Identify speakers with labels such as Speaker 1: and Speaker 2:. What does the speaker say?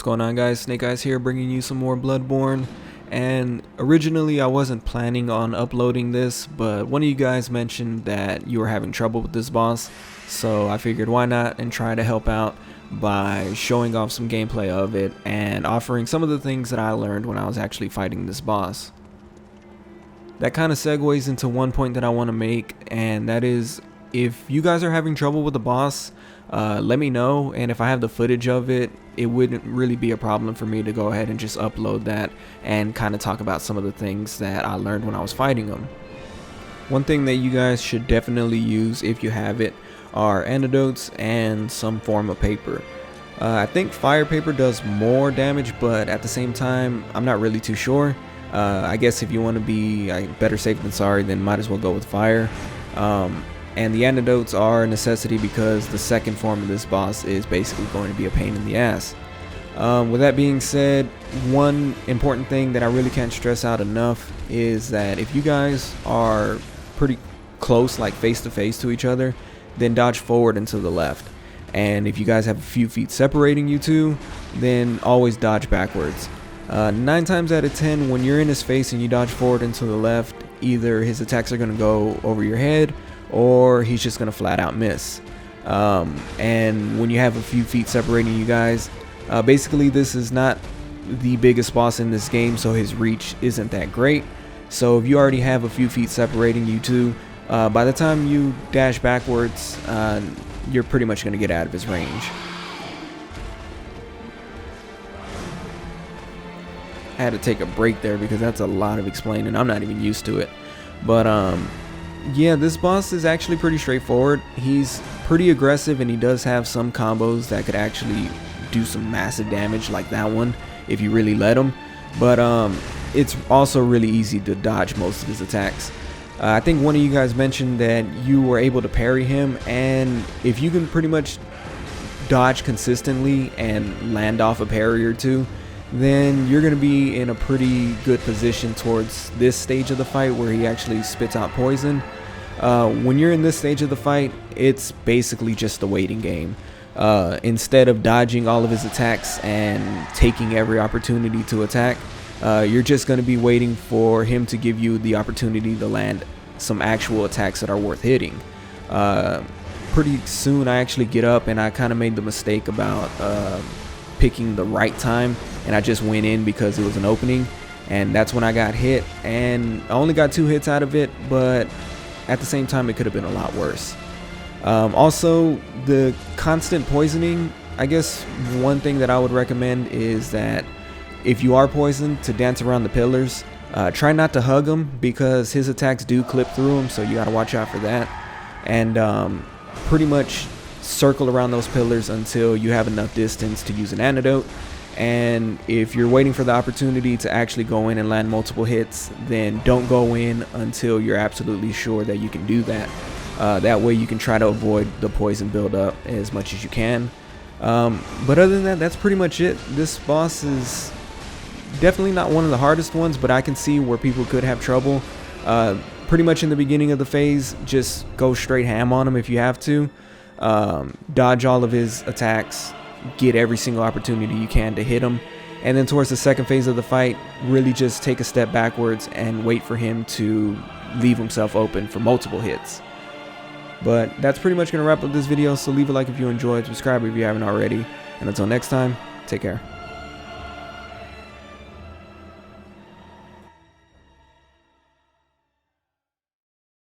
Speaker 1: going on, guys? Snake Eyes here, bringing you some more Bloodborne. And originally I wasn't planning on uploading this, but one of you guys mentioned that you were having trouble with this boss, so I figured why not and try to help out by showing off some gameplay of it and offering some of the things that I learned when I was actually fighting this boss. That kind of segues into one point that I want to make, and that is, if you guys are having trouble with the boss, let me know, and if I have the footage of it, it wouldn't really be a problem for me to go ahead and just upload that and kind of talk about some of the things that I learned when I was fighting them. One thing that you guys should definitely use if you have it are antidotes and some form of paper. I think fire paper does more damage, but at the same time I'm not really too sure. I guess if you want to be better safe than sorry, then might as well go with fire. And the antidotes are a necessity because the second form of this boss is basically going to be a pain in the ass. With that being said, one important thing that I really can't stress out enough is that if you guys are pretty close, like face to face to each other, then dodge forward and to the left. And if you guys have a few feet separating you two, then always dodge backwards. 9 times out of 10, when you're in his face and you dodge forward and to the left, either his attacks are going to go over your head or he's just going to flat out miss. And when you have a few feet separating you guys, basically this is not the biggest boss in this game, so his reach isn't that great. So if you already have a few feet separating you two, by the time you dash backwards, you're pretty much going to get out of his range. I had to take a break there because that's a lot of explaining. I'm not even used to it. But yeah, this boss is actually pretty straightforward. He's pretty aggressive and he does have some combos that could actually do some massive damage, like that one, if you really let him. But it's also really easy to dodge most of his attacks. I think one of you guys mentioned that you were able to parry him, and if you can pretty much dodge consistently and land off a parry or two, then you're going to be in a pretty good position towards this stage of the fight where he actually spits out poison. When you're in this stage of the fight, it's basically just a waiting game. Instead of dodging all of his attacks and taking every opportunity to attack, you're just going to be waiting for him to give you the opportunity to land some actual attacks that are worth hitting. Pretty soon I actually get up, and I kind of made the mistake about picking the right time, and I just went in because it was an opening, and that's when I got hit, and I only got 2 hits out of it, but at the same time it could have been a lot worse. Also, the constant poisoning, I guess one thing that I would recommend is that if you are poisoned, to dance around the pillars. Try not to hug him because his attacks do clip through him, so you gotta watch out for that. And pretty much circle around those pillars until you have enough distance to use an antidote. And if you're waiting for the opportunity to actually go in and land multiple hits, then don't go in until you're absolutely sure that you can do that. That way you can try to avoid the poison buildup as much as you can. But other than that, that's pretty much it. This boss is definitely not one of the hardest ones, but I can see where people could have trouble. Pretty much in the beginning of the phase, just go straight ham on him if you have to. Dodge all of his attacks, get every single opportunity you can to hit him, and then towards the second phase of the fight, really just take a step backwards and wait for him to leave himself open for multiple hits. But that's pretty much going to wrap up this video, so leave a like if you enjoyed, subscribe if you haven't already, and until next time, take care.